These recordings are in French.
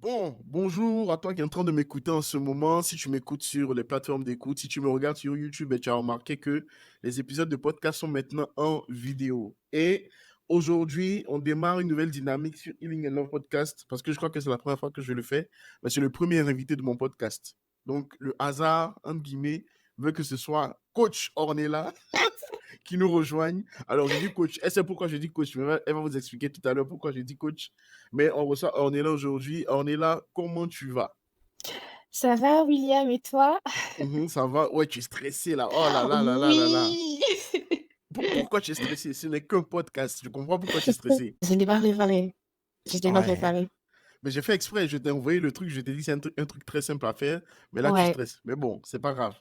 Bon, bonjour à toi qui es en train de m'écouter en ce moment. Si tu m'écoutes sur les plateformes d'écoute, si tu me regardes sur YouTube, et tu as remarqué que les épisodes de podcast sont maintenant en vidéo. Et aujourd'hui, on démarre une nouvelle dynamique sur Healing and Love Podcast parce que je crois que c'est la première fois que je le fais. Mais c'est le premier invité de mon podcast. Donc, le hasard, entre guillemets, veut que ce soit Coach Ornella qui nous rejoignent. Alors, je dis coach. Elle sait pourquoi je dis coach. Mais elle va vous expliquer tout à l'heure pourquoi je dis coach. Mais on reçoit Ornella aujourd'hui. Ornella, comment tu vas? Ça va, William, et toi? Ça va? Ouais, tu es stressé là. Oh là là là là là là. Oui! Pourquoi tu es stressé? Ce n'est qu'un podcast. Je comprends pourquoi tu es stressé. Je l'ai pas préparé. Je l'ai pas Ouais. préparé. Mais j'ai fait exprès. Je t'ai envoyé le truc. Je t'ai dit que c'est un truc très simple à faire. Mais là, tu Ouais. stresses. Mais bon, c'est pas grave.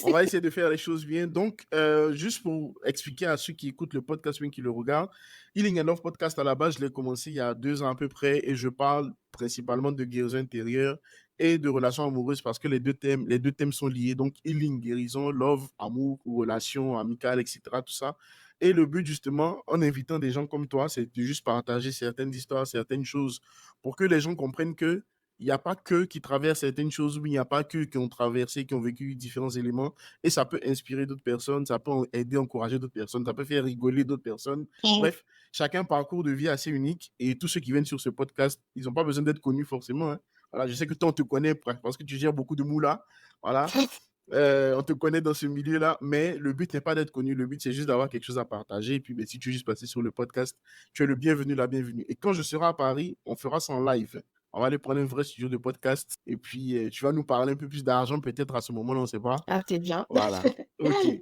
On va essayer de faire les choses bien. Donc, juste pour expliquer à ceux qui écoutent le podcast ou qui le regardent, Healing and Love Podcast, à la base, je l'ai commencé il y a 2 ans à peu près et je parle principalement de guérison intérieure et de relations amoureuses parce que les deux thèmes sont liés. Donc, healing, guérison, love, amour, relations amicales, etc. Tout ça. Et le but, justement, en invitant des gens comme toi, c'est de juste partager certaines histoires, certaines choses pour que les gens comprennent que il n'y a pas que qui traversent certaines choses, ou il n'y a pas que qui ont traversé, qui ont vécu différents éléments, et ça peut inspirer d'autres personnes, ça peut aider, encourager d'autres personnes, ça peut faire rigoler d'autres personnes. Mmh. Bref, chacun a un parcours de vie assez unique, et tous ceux qui viennent sur ce podcast, ils n'ont pas besoin d'être connus forcément, hein. Voilà, je sais que toi, on te connaît parce que tu gères beaucoup de moulas, voilà. On te connaît dans ce milieu-là, mais le but n'est pas d'être connu, le but c'est juste d'avoir quelque chose à partager. Et puis, ben, si tu es juste passé sur le podcast, tu es le bienvenu, la bienvenue. Et quand je serai à Paris, on fera ça en live. On va aller prendre un vrai studio de podcast et puis tu vas nous parler un peu plus d'argent peut-être à ce moment-là, on ne sait pas. Ah, c'est bien. Voilà, ok. C'est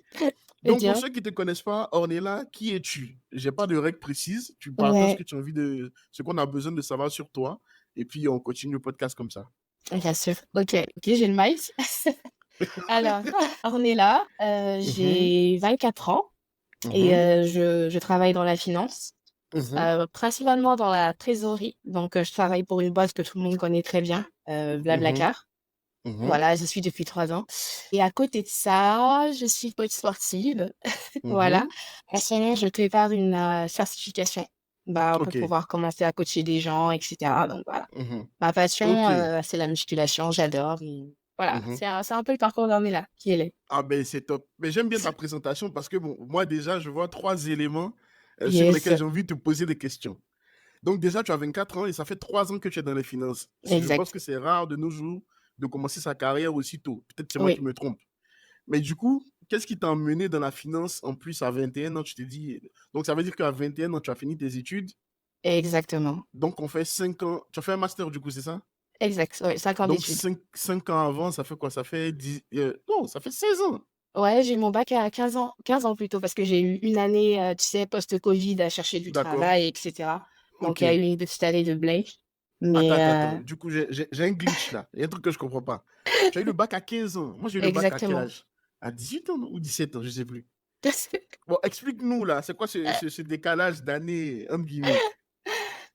Donc pour bien. ceux qui ne te connaissent pas, Ornella, qui es-tu? J'ai pas de règles précises, tu partages ce Ouais, que tu as envie de, ce qu'on a besoin de savoir sur toi et puis on continue le podcast comme ça. bien sûr. OK, j'ai le mic. Alors, on est là, Mhm, j'ai 24 ans et mhm, je travaille dans la finance, mhm, principalement dans la trésorerie. Donc, je travaille pour une boîte que tout le monde connaît très bien, mhm, Blablacar. mhm, Voilà, je suis depuis 3 ans et à côté de ça, je suis coach sportive. Voilà. mhm. Actuellement, je prépare une, certification, bah, pour Ok. pouvoir commencer à coacher des gens et cetera, donc voilà. Mhm. Ma passion, Ok. c'est la musculation, j'adore et voilà, Mhm. c'est un peu le parcours d'un là qui est là. Ah ben c'est top. Mais j'aime bien ta présentation parce que bon, moi déjà, je vois 3 éléments sur Yes, lesquels j'ai envie de te poser des questions. Donc déjà, tu as 24 ans et ça fait 3 ans que tu es dans les finances. Je pense exact. que c'est rare de nos jours de commencer sa carrière aussitôt. Peut-être c'est moi qui Oui, me trompe. Mais du coup, qu'est-ce qui t'a emmené dans la finance en plus à 21 ans? Tu t'es dit... Donc ça veut dire qu'à 21 ans, tu as fini tes études. exactement. Donc on fait 5 ans. Tu as fait un master du coup, c'est ça? Exact, ouais, 5 ans Donc d'études. cinq ans avant, ça fait quoi? Ça fait 10... non, ça fait 16 ans. Ouais, j'ai eu mon bac à 15 ans plutôt parce que j'ai eu une année, tu sais, post-covid à chercher du D'accord. travail et cetera. Donc Ok. il y a eu une petite année de blank, Attends, mais attends, attends. Du coup, j'ai un glitch là. Il y a un truc que je comprends pas. Tu as eu le bac à 15 ans. Moi, j'ai eu le bac à quel exactement. âge? À 18 ans non ou 17 ans, je sais plus. Bon, explique-nous là, c'est quoi ce décalage d'années, entre guillemets?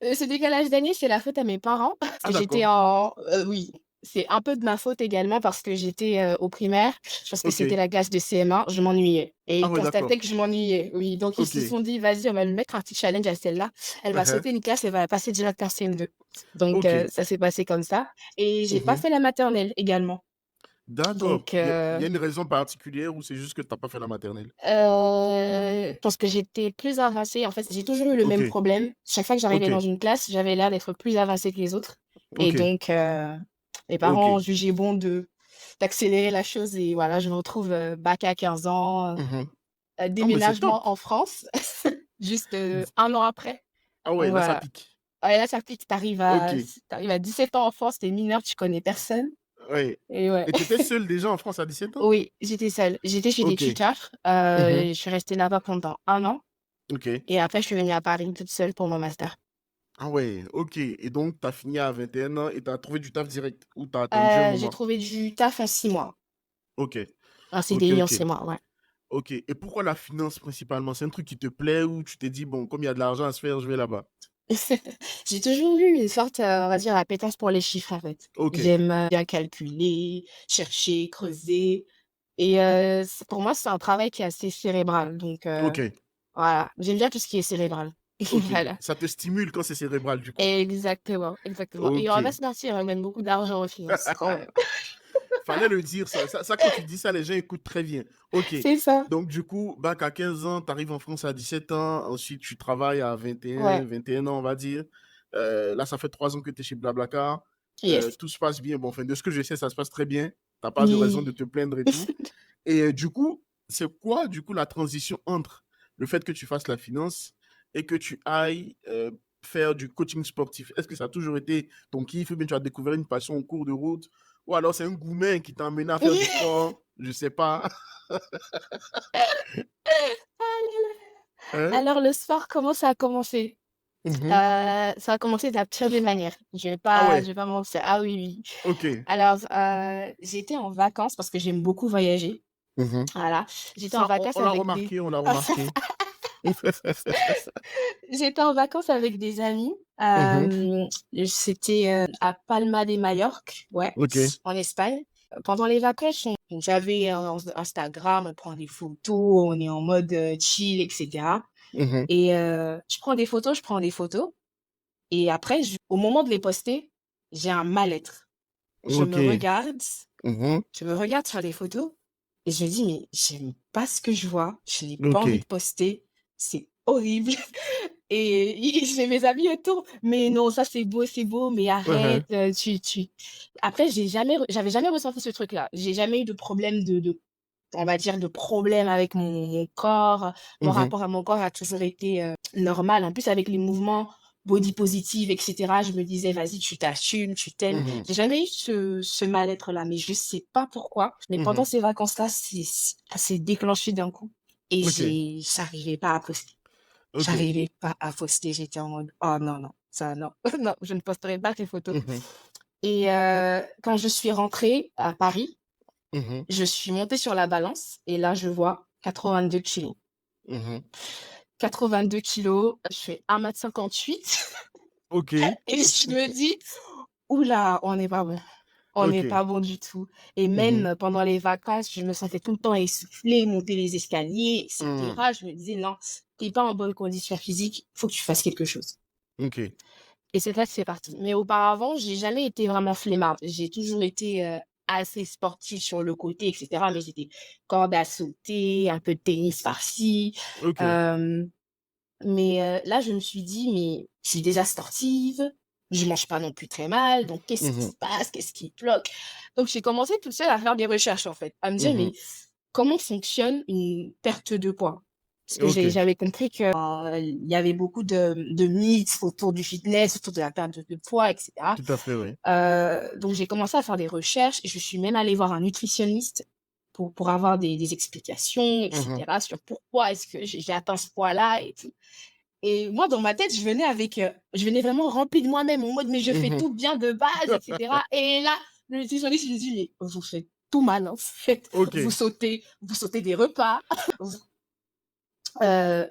Ce décalage d'année, c'est la faute à mes parents parce Ah, que j'étais d'accord. en oui, c'est un peu de ma faute également parce que j'étais, au primaire, parce que Ok. c'était la classe de CM1, je m'ennuyais et Ah, ils ouais, constataient d'accord. que je m'ennuyais, oui, donc ils Ok. se sont dit: «Vas-y, on va lui mettre un petit challenge à celle-là, elle va Uh-huh. sauter une classe, elle va passer direct en CM2». Donc Ok. ça s'est passé comme ça et j'ai pas Mhm. fait la maternelle également. D'accord. Donc Il y a une raison particulière ou c'est juste que tu n'as pas fait la maternelle? je pense que j'étais plus avancée. En fait, j'ai toujours eu le Ok. même problème. Chaque fois que Ok. j'arrivais dans une classe, j'avais l'air d'être plus avancée que les autres et Ok. donc les Ok. parents ont jugé bon de d'accélérer la chose et voilà, je me retrouve, bac à 15 ans, Mhm. Ah, mais c'est top. déménagement en France juste, 1 an après. Ah, Donc ouais, là, ça voilà. pique. Ouais, là, ça pique. Ok. Tu arrives à 17 ans en France, tu es mineur, tu connais personne Ouais. et ouais. Et tu étais seule déjà en France à 17 ans? Oui, j'étais seule. J'étais chez des Ok. tuteurs, Mhm. je suis restée là-bas pendant 1 an. Ok. Et après, je suis venue à Paris toute seule pour mon master. Ah ouais, ok. Et donc, tu as fini à 21 ans et tu as trouvé du taf direct ou tu as attendu un J'ai moment? trouvé du taf en 6 mois. Ok, Un ok, CDI en ok, 6 mois, ouais. ok. Et pourquoi la finance principalement? C'est un truc qui te plaît ou tu t'es dit, bon, comme il y a de l'argent à se faire, je vais là-bas? J'ai toujours eu une sorte, on va dire, appétence pour les chiffres, en fait. Ok, J'aime, bien calculer, chercher, creuser et c'est pour moi, c'est un travail qui est assez cérébral donc ok, voilà. J'aime bien tout ce qui est cérébral. Ok. Voilà. Ça te stimule quand c'est cérébral, du coup. Exactement, exactement. Et on va Ok. se mentir, on gagne beaucoup d'argent en finance, quand même. Fallait le dire, quand tu dis ça, les gens écoutent très bien. Ok. C'est ça. Donc, du coup, bac à 15 ans, tu arrives en France à 17 ans. Ensuite, tu travailles à Ouais. 21 ans, on va dire. Là, ça fait 3 ans que tu es chez Blablacar. Yes. Tout se passe bien. Bon, enfin, de ce que je sais, ça se passe très bien. Tu n'as pas de raison de Oui. te plaindre et tout. Et du coup, c'est quoi, du coup, la transition entre le fait que tu fasses la finance et que tu ailles faire du coaching sportif? Est-ce que ça a toujours été ton kiff ou bien tu as découvert une passion au cours de route? Ou alors c'est un gourmet qui t'a amené à faire du sport? Je sais pas. Hein? Alors le sport, comment ça a commencé? Mhm. Ça a commencé de la pire des manières. Ah Je ouais, vais pas mentir. Ah oui, oui. ok. Alors, j'étais en vacances parce que j'aime beaucoup voyager. Mhm. Voilà. J'étais en Ça, vacances on l'a avec des remarqué, on l'a remarqué. j'étais en vacances avec des amis. Mhm. C'était, à Palma de Majorque, ouais, Ok. en Espagne. Pendant les vacances, j'avais un Instagram, on prend des photos, on est en mode, chill et cetera Mhm. et je prends des photos et après au moment de les poster, j'ai un mal-être. Je Ok. me regarde Mhm. je me regarde sur les photos et je me dis: «Mais j'aime pas ce que je vois, je n'ai pas Ok. envie de poster, c'est horrible». Et j'ai mes amis autour: «Mais non, ça c'est beau, mais Mhm. arrête, tu» Après j'avais jamais ressenti ce truc-là. J'ai jamais eu de problème de on va dire de problème avec mon corps. Mon Mhm. rapport à mon corps a toujours été, normal. En plus avec les mouvements body positive et cetera, je me disais: «Vas-y, tu t'assumes, tu t'aimes». Mhm. J'ai jamais eu ce mal-être-là, mais je sais pas pourquoi. Mais pendant Mhm. ces vacances-là, ça s'est déclenché d'un coup et Ok. j'arrivais pas à poster. Ok. J'arrivais pas à poster, j'étais en mode: «Oh non, non, ça non, non, je ne posterai pas ces photos» Mhm. et quand je suis rentrée à Paris, Mhm. je suis montée sur la balance et là, je vois 82 kilogrammes. Mhm. 82 kilogrammes, je fais 1,58 m Ok. et je me dis: «Ouh là, on n'est pas bon, on n'est Ok. pas bon du tout» et Mhm. même pendant les vacances, je me sentais tout le temps essoufflée, monter les escaliers et Mhm. cetera. Je me disais: «Non, tu es pas en bonne condition physique, il faut que tu fasses quelque chose». Ok. Et c'est là que c'est parti. Mais auparavant, j'ai jamais été vraiment flemmarde. J'ai toujours été, assez sportive sur le côté et cetera, mais j'étais corde à sauter, un peu de tennis par-ci, Ok. hem, mais là, je me suis dit: «Mais je suis déjà sportive, je mange pas non plus très mal, donc qu'est-ce qui Mhm. se passe? Qu'est-ce qui bloque?» Donc j'ai commencé toute seule à faire des recherches, en fait, à me dire: Mhm. «Mais comment fonctionne une perte de poids?» Parce que Ok. j'avais compris que, il y avait beaucoup de mythes autour du fitness, autour de la perte de poids et cetera. Tout à fait, oui. Donc j'ai commencé à faire des recherches et je suis même allée voir un nutritionniste pour avoir des explications et Mhm. cetera sur pourquoi est-ce que j'ai atteint ce poids-là et tout. Et moi, dans ma tête, je venais vraiment remplie de moi-même en mode: «Mais je fais Mhm. tout bien de base et cetera» et là, le nutritionniste, il me dit: «Mais vous faites tout mal, en fait. Ok. Vous sautez des repas,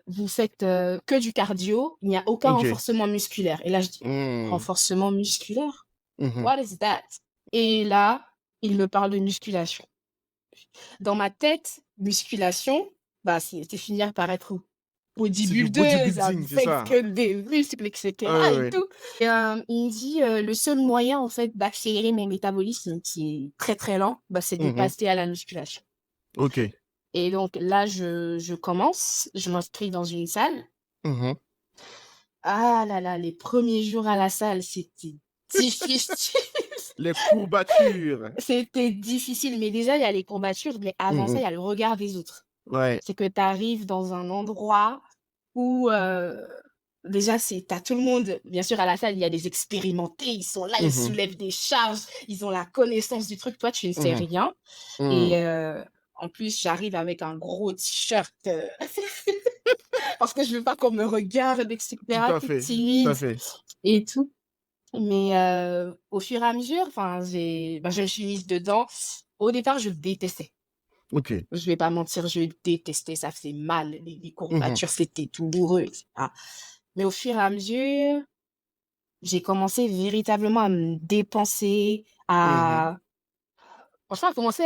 vous faites, que du cardio, il n'y a aucun Ok. renforcement musculaire» et là, je dis: Mhm. «Renforcement musculaire? Mhm. What is that?» Et là, il me parle de musculation. Dans ma tête, musculation, bah, c'était finir par être C'est du bodybuildeuse bodybuilding, c'est avec ça? que des muscles et Ouais, cetera et ouais. tout et il me dit, «Le seul moyen, en fait, d'accélérer mon métabolisme qui est très, très lent, bah, c'est de Mhm. passer à la musculation» Ok. et donc là, je commence, je m'inscris dans une salle. Mhm. Ah là là, les premiers jours à la salle, c'était difficile. Les courbatures. C'était difficile, mais déjà, il y a les courbatures, mais avant ça, Mhm. il y a le regard des autres. Ouais. C'est que tu arrives dans un endroit où, déjà, tu as tout le monde bien sûr, à la salle, il y a des expérimentés, ils sont là, ils Mhm. soulèvent des charges, ils ont la connaissance du truc. Toi, tu ne sais Mhm. rien et Mhm. en plus, j'arrive avec un gros t-shirt, parce que je veux pas qu'on me regarde et Tout cetera, à toute fait. Tout timide à fait. et tout. Mais au fur et à mesure, enfin, je me suis mise dedans. Au départ, je détestais. Ok. Je vais pas mentir, je détestais, ça faisait mal, les Mhm. courbatures, c'était douloureux et cetera. Mais au fur et à mesure, j'ai commencé véritablement à me dépenser, Mhm. à franchement, à commencer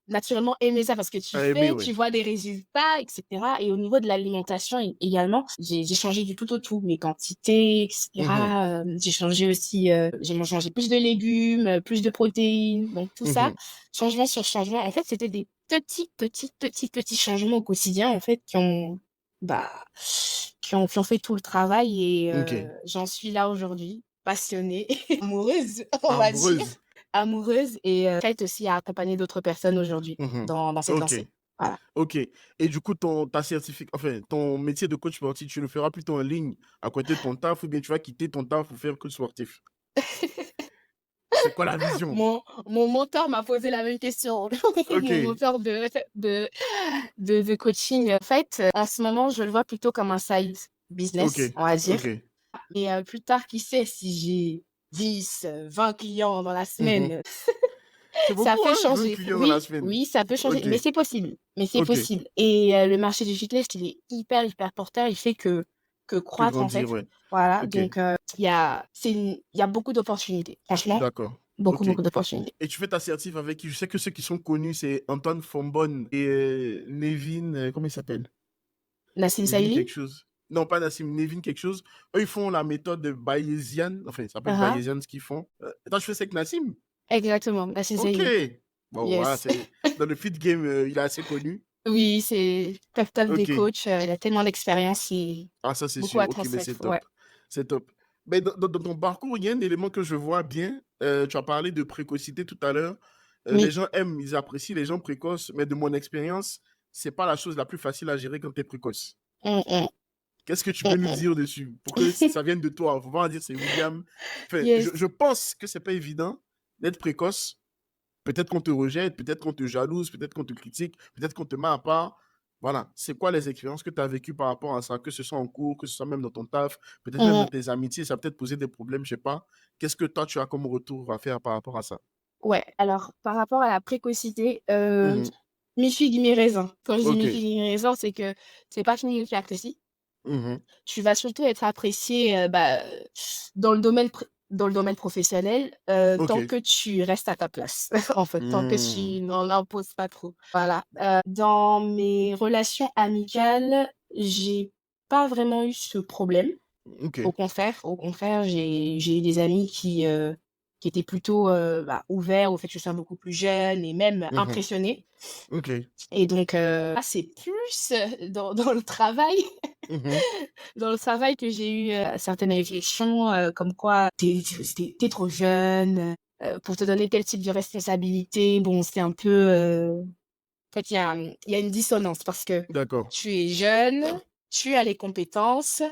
naturellement aimer ça parce que tu À aimer, fais, ouais. tu vois des résultats, et cetera. Et au niveau de l'alimentation également, j'ai changé du tout au tout, mes quantités, et Mhm, cetera. J'ai changé aussi, j'ai mangé plus de légumes, plus de protéines, donc tout ça, mhm. changement sur changement. En fait, c'était des petits changements au quotidien, en fait, bah, qui ont fait tout le travail et Ok. j'en suis là aujourd'hui, passionnée, amoureuse, on va dire. Amoureuse. Amoureuse et prête aussi à accompagner d'autres personnes aujourd'hui Mhm. dans cette Ok. lancée. Voilà. Ok. Et du coup, enfin, ton métier de coach sportif, tu le feras plutôt en ligne à côté de ton taf ou bien tu vas quitter ton taf pour faire coach sportif? C'est quoi la vision? Mon mentor m'a posé la même question. Ok. Mon mentor de coaching. En fait, en ce moment, je le vois plutôt comme un side Ok. business, on va dire. Ok. Et plus tard, qui sait si j'ai 10, 20 clients dans la Mhm. semaine, C'est ça beaucoup, peut hein, 20 changer. clients dans la Oui, semaine. oui, ça peut changer, Ok. mais c'est possible, mais c'est Ok. possible. Et le marché du fitness, il est hyper, hyper porteur. Il fait que Que croître, en grandir, fait. ouais. Voilà, Ok. donc il y a beaucoup d'opportunités. Franchement, D'accord. beaucoup, Ok. beaucoup d'opportunités. Et tu fais ta certif avec qui? Je sais que ceux qui sont connus, c'est Antoine Fombonne et Nevin, comment il s'appelle? Nassim Nevin quelque Saïli? chose. Non, pas Nassim, Nevin quelque chose. Eux, ils font la méthode de Bayesian. Enfin, ça s'appelle Aha, Bayesian ce qu'ils font. Attends, je fais ça avec Nassim? exactement, Nassim Ok. Saïli. Bon, voilà, Yes. c'est... Dans le fit game, il est assez connu. Oui, c'est top, top des Ok. coachs. Il a tellement d'expérience et Ah, ça, c'est beaucoup sûr. à Ok, mais transmettre. c'est Ouais. top. C'est top. Mais dans ton parcours, il y a un élément que je vois bien. Tu as parlé de précocité tout à l'heure. Les Oui. gens aiment, ils apprécient les gens précoces, mais de mon expérience, c'est pas la chose la plus facile à gérer quand tu es précoce. Mm, mm, Qu'est-ce que tu peux nous mm, dire dessus pour que mm. ça vienne de toi? Faut pas dire c'est William. Enfin, je, Yes. je pense que c'est pas évident d'être précoce. Peut-être qu'on te rejette, peut-être qu'on te jalouse, peut-être qu'on te critique, peut-être qu'on te met à part. Voilà. C'est quoi les expériences que tu as vécues par rapport à ça, que ce soit en cours, que ce soit même dans ton taf, peut-être même dans Mm. tes amitiés, ça a peut-être posé des problèmes, je sais pas. Qu'est-ce que toi, tu as comme retour à faire par rapport à ça? Ouais, alors par rapport à la précocité, Mhm. mi-figue, mi-raisin. Quand je dis Ok. mi-figue, mi-raisin, c'est que c'est pas fini de faire précis. Mhm. Tu vas surtout être apprécié, dans le domaine professionnel, Ok. tant que tu restes à ta place, en fait, tant que Hmm. tu n'en imposes pas trop. Voilà. Dans mes relations amicales, j'ai pas vraiment eu ce problème. Ok. Au contraire, j'ai eu des amis qui étaient plutôt, ouverts au fait que je sois beaucoup plus jeune et même Mhm. impressionnés. Ok. Et donc là, c'est plus, dans le travail Mhm. dans le travail que j'ai eu, certaines réflexions, comme quoi: «Tu es trop jeune, pour te donner tel type de responsabilité». Bon, c'est un peu, en fait, il y a une dissonance parce que D'accord. tu es jeune, tu as les compétences,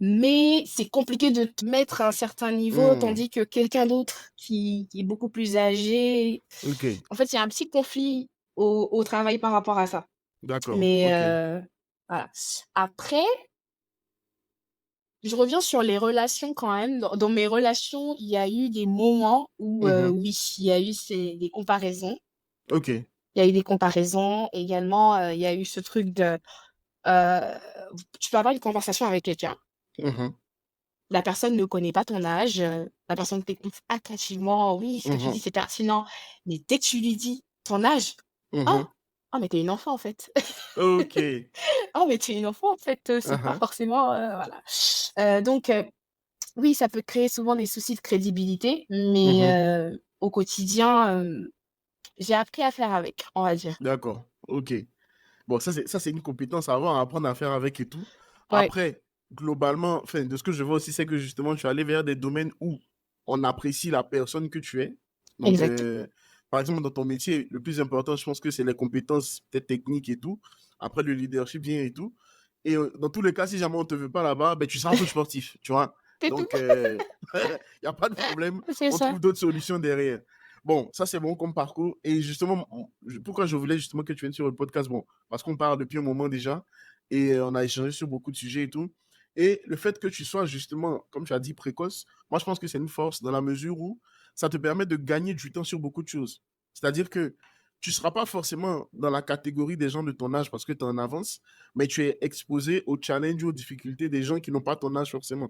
mais c'est compliqué de te mettre à un certain niveau, Hmm. tandis que quelqu'un d'autre qui est beaucoup plus âgé, Ok. en fait, il y a un petit conflit au travail par rapport à ça. D'accord. Mais Ok. voilà. Après, je reviens sur les relations quand même. Dans mes relations, il y a eu des moments où, Mhm. oui, il y a eu des comparaisons. Ok. Il y a eu des comparaisons. Également, il y a eu ce truc de, heu, tu peux avoir une conversation avec quelqu'un. Mhm. La personne ne connaît pas ton âge, la personne t'écoute attentivement: «Oui, ce que tu dis, Mhm. c'est pertinent». Mais dès que tu lui dis ton âge: «Oh! Mhm. Oh, mais tu es une enfant, en fait». Ok. «Oh, mais tu es une enfant, en fait, c'est pas Uh-huh. forcément, voilà». Donc oui, ça peut créer souvent des soucis de crédibilité, mais Mhm. au quotidien, j'ai appris à faire avec, on va dire. D'accord. Ok. Bon, ça, c'est une compétence à avoir, à apprendre à faire avec et tout. Ouais, Après, globalement, enfin, de ce que je vois aussi, c'est que justement, tu es allé vers des domaines où on apprécie la personne que tu es. Donc, exact. par exemple, dans ton métier, le plus important, je pense que c'est les compétences peut-être techniques et tout. Après, le leadership vient et tout. Et dans tous les cas, si jamais on ne te veut pas là-bas, ben, tu seras coach sportif, tu vois. C'est tout. Donc, il n'y a pas de problème. C'est On ça. trouve d'autres solutions derrière. Bon, ça, c'est bon comme parcours. Et justement, pourquoi je voulais justement que tu viennes sur le podcast? Bon, parce qu'on parle depuis un moment déjà et on a échangé sur beaucoup de sujets et tout. Et le fait que tu sois justement, comme tu as dit, précoce, moi je pense que c'est une force dans la mesure où ça te permet de gagner du temps sur beaucoup de choses. C'est-à-dire que tu ne seras pas forcément dans la catégorie des gens de ton âge parce que tu es en avance, mais tu es exposé aux challenges, aux difficultés des gens qui n'ont pas ton âge forcément.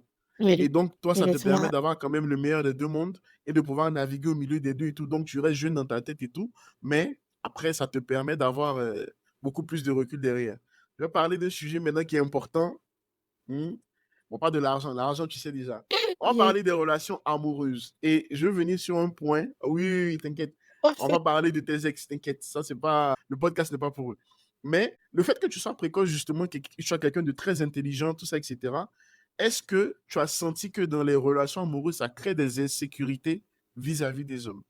Et Oui, donc, toi, ça te permet exactement. d'avoir quand même le meilleur des deux mondes et de pouvoir naviguer au milieu des deux et tout. Donc, tu restes jeune dans ta tête et tout, mais après, ça te permet d'avoir beaucoup plus de recul derrière. Je vais parler d'un sujet maintenant qui est important. Hmm. On parle de l'argent. L'argent, tu sais déjà. On va Yes. parler des relations amoureuses. Et je veux venir sur un point. Oui, oui, oui, t'inquiète. On va parler de tes ex, t'inquiète. Ça, c'est pas... Le podcast n'est pas pour eux. Mais le fait que tu sois précoce, justement, que tu sois quelqu'un de très intelligent, tout ça, etc., est-ce que tu as senti que dans les relations amoureuses, ça crée des insécurités vis-à-vis des hommes?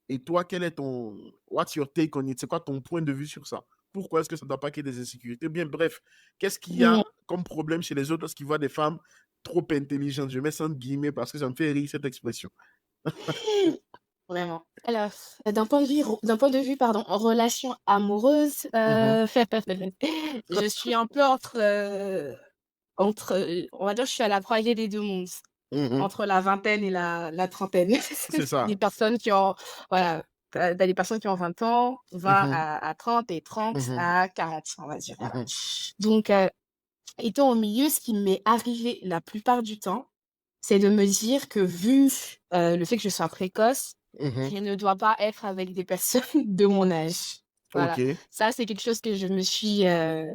Et toi, quel est ton... What's your take on it? C'est quoi ton point de vue sur ça? Pourquoi est-ce que ça ne doit pas créer des insécurités? Bien, bref, qu'est-ce qu'il y a comme problème chez les autres lorsqu'ils voient des femmes trop intelligentes? Je mets ça entre guillemets parce que ça me fait rire cette expression. Vraiment. Alors, d'un point de vue, pardon, en relation amoureuse, Mhm, je suis un peu on va dire, je suis à la croisée des deux mondes, mhm. entre la vingtaine et la trentaine. C'est Des ça. personnes qui ont, voilà, t'as des personnes qui ont 20 ans, 20 Mhm, à 30 et 30 mhm, à 40, on va dire. Voilà. mhm. Donc, étant au milieu, ce qui m'est arrivé la plupart du temps, c'est de me dire que vu le fait que je sois précoce, Mhm. je ne dois pas être avec des personnes de mon âge. Voilà. Ok, Ça, c'est quelque chose que je me suis voilà,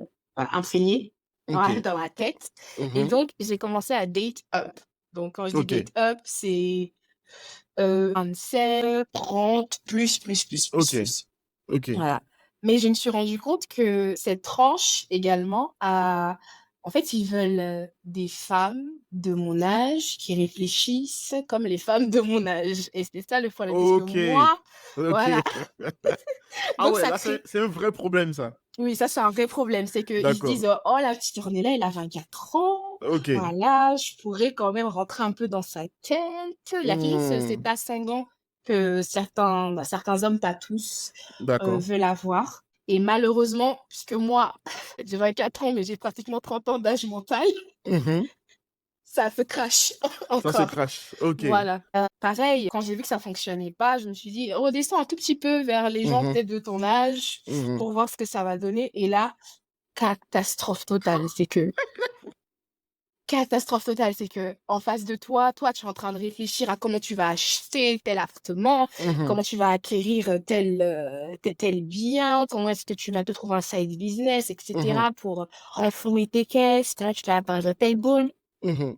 imprégnée ok. dans ma tête. Et Mhm. donc, j'ai commencé à date up. Donc, quand je dis Ok, date up, c'est 27, 30, ok, plus. ok. Voilà. Mais je me suis rendu compte que cette tranche également en fait, ils veulent, des femmes de mon âge qui réfléchissent comme les femmes de mon âge et c'est ça le problème, parce que Ok, moi ok. voilà, Ah donc ouais, ça là, crée c'est un vrai problème, ça. oui, ça, c'est un vrai problème, c'est qu'ils se D'accord. disent: «Oh, la petite Ornella, elle a 24 ans, Ok. voilà, je pourrais quand même rentrer un peu dans sa tête». La fille, Hmm. cet ascendant que certains hommes, pas tous, D'accord. veulent avoir et malheureusement, puisque moi, j'ai 24 ans, mais j'ai pratiquement 30 ans d'âge mental, Mhm. ça se crache Ça se encore. crache. Ok. Voilà. Pareil, quand j'ai vu que ça fonctionnait pas, je me suis dit: «Redescends un tout petit peu vers les gens Mhm. peut-être de ton âge Mhm. pour voir ce que ça va donner» et là, catastrophe totale. C'est que catastrophe totale, c'est que en face de toi, tu es en train de réfléchir à comment tu vas acheter tel appartement, Mhm. comment tu vas acquérir tel bien, comment est-ce que tu vas te trouver un side business et Mhm. cetera pour renflouer tes caisses. Là, tu te la page payable. Mhm.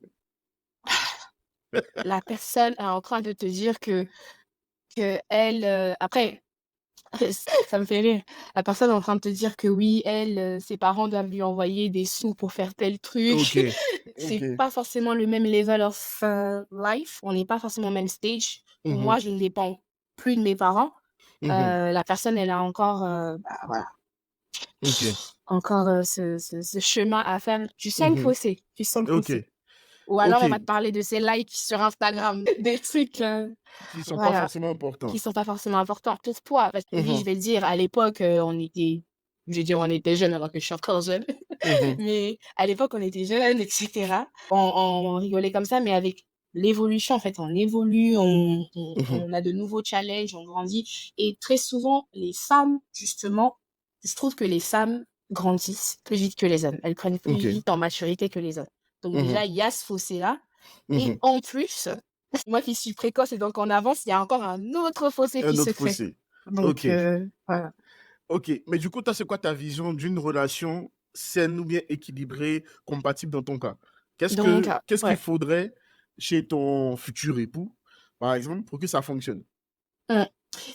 La personne est en train de te dire qu'elle, après ça me fait rire. La personne est en train de te dire que oui, elle, ses parents doivent lui envoyer des sous pour faire tel Ok. truc. Ok. C'est pas forcément le même level of, life. On n'est pas forcément au même stage. Mhm. Moi, je ne dépends plus de mes parents. Mhm. La personne, elle a encore, voilà, Ok. encore, ce chemin à faire. Tu sens le Mhm. fossé, tu sens le Ok. fossé. Ou alors Ok. elle va te parler de ses likes sur Instagram, des trucs, Qui sont pas voilà. forcément Qui importants. sont pas forcément importants pour toi. Parce que oui, je Mhm. vais te dire, à l'époque, je vais dire, on était jeunes alors que je suis encore jeune. Mhm. Mais à l'époque, on était jeunes, et cetera. On rigolait comme ça, mais avec l'évolution, en fait, on évolue, Mhm. on a de nouveaux challenges, on grandit. Et très souvent, les femmes, justement, je trouve que les femmes grandissent plus vite que les hommes. Elles prennent plus Ok. vite en maturité que les hommes. Donc Mhm. déjà, il y a ce fossé-là. Et Mhm. en plus, moi qui suis précoce et donc en avance, il y a encore un autre fossé qui Un se autre crée. fossé. Donc Ok. voilà. Ok. Mais du coup, toi, c'est quoi ta vision d'une relation saine ou bien équilibrée, compatible dans ton cas? Donc Qu'est-ce qu'il ouais. faudrait chez ton futur époux, par exemple, pour que ça fonctionne? Mmh.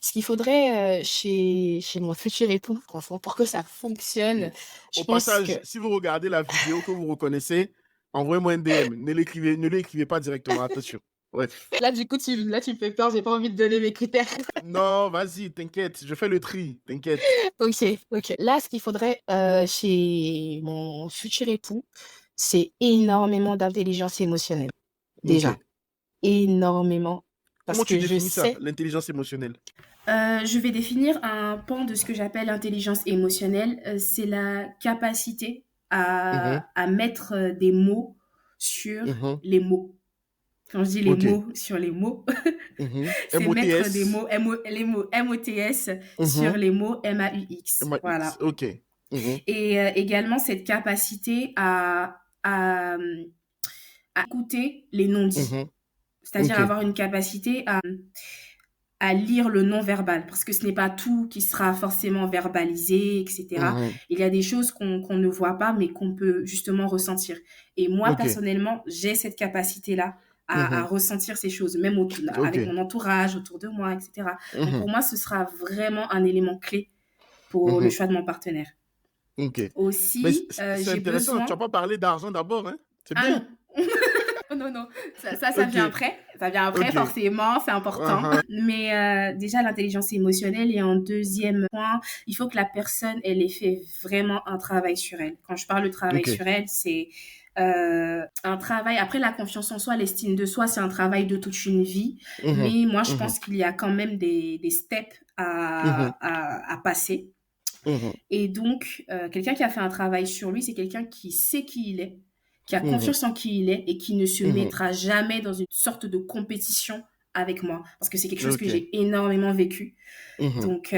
Ce qu'il faudrait, chez mon futur époux, franchement, pour que ça fonctionne, je Au pense que passage, si vous regardez la vidéo que vous reconnaissez, envoyez-moi un DM. Ne l'écrivez pas directement, attention. Bref. là, du coup, tu me fais peur, j'ai pas envie de donner mes critères. Non, vas-y, t'inquiète, je fais le tri, t'inquiète. OK. Là, ce qu'il faudrait, chez mon futur époux, c'est énormément d'intelligence émotionnelle, Ok. déjà. Énormément. Parce Comment tu que je définis ça, sais l'intelligence émotionnelle? Je vais définir un pan de ce que j'appelle l'intelligence émotionnelle. C'est la capacité Mhm, à mettre des mots sur mhm. les mots. Quand je dis les Ok. mots sur les mots, Mhm. c'est mettre des MOTS. mots, les mots MOTS sur Mhm. les mots MAUX. MAX. Voilà. Ok. Mhm, Et également cette capacité à écouter les non-dits. mhm. C'est-à-dire Ok. avoir une capacité à lire le non-verbal, parce que ce n'est pas tout qui sera forcément verbalisé, etc. Mhm. Il y a des choses qu'on ne voit pas, mais qu'on peut justement ressentir. Et moi, Ok. personnellement, j'ai cette capacité-là à Mhm. ressentir ces choses, même Ok. avec mon entourage, autour de moi, etc. Donc Mhm. pour moi, ce sera vraiment un élément clé pour le Mhm. choix de mon partenaire. Ok. Mais Aussi, c'est j'ai intéressant. Tu n'as besoin... pas parlé d'argent d'abord, hein? C'est Ah bien. non, non, non, ça vient Ok. après. Ça vient après, Ok. forcément, c'est important. Uh-huh. Mais déjà, l'intelligence émotionnelle. Et en deuxième point, il faut que la personne, elle ait fait vraiment un travail sur elle. Quand je parle de travail Ok. sur elle, c'est un travail... Après, la confiance en soi, l'estime de soi, c'est un travail de toute une vie. Mhm. Mais moi, je Mhm. pense qu'il y a quand même des steps Mhm. à passer. Mhm. Et donc, quelqu'un qui a fait un travail sur lui, c'est quelqu'un qui sait qui il est, qui a Mhm. confiance en qui il est et qui ne se Mhm. mettra jamais dans une sorte de compétition avec moi. Parce que c'est quelque chose que Ok. j'ai énormément vécu. Mhm. Donc,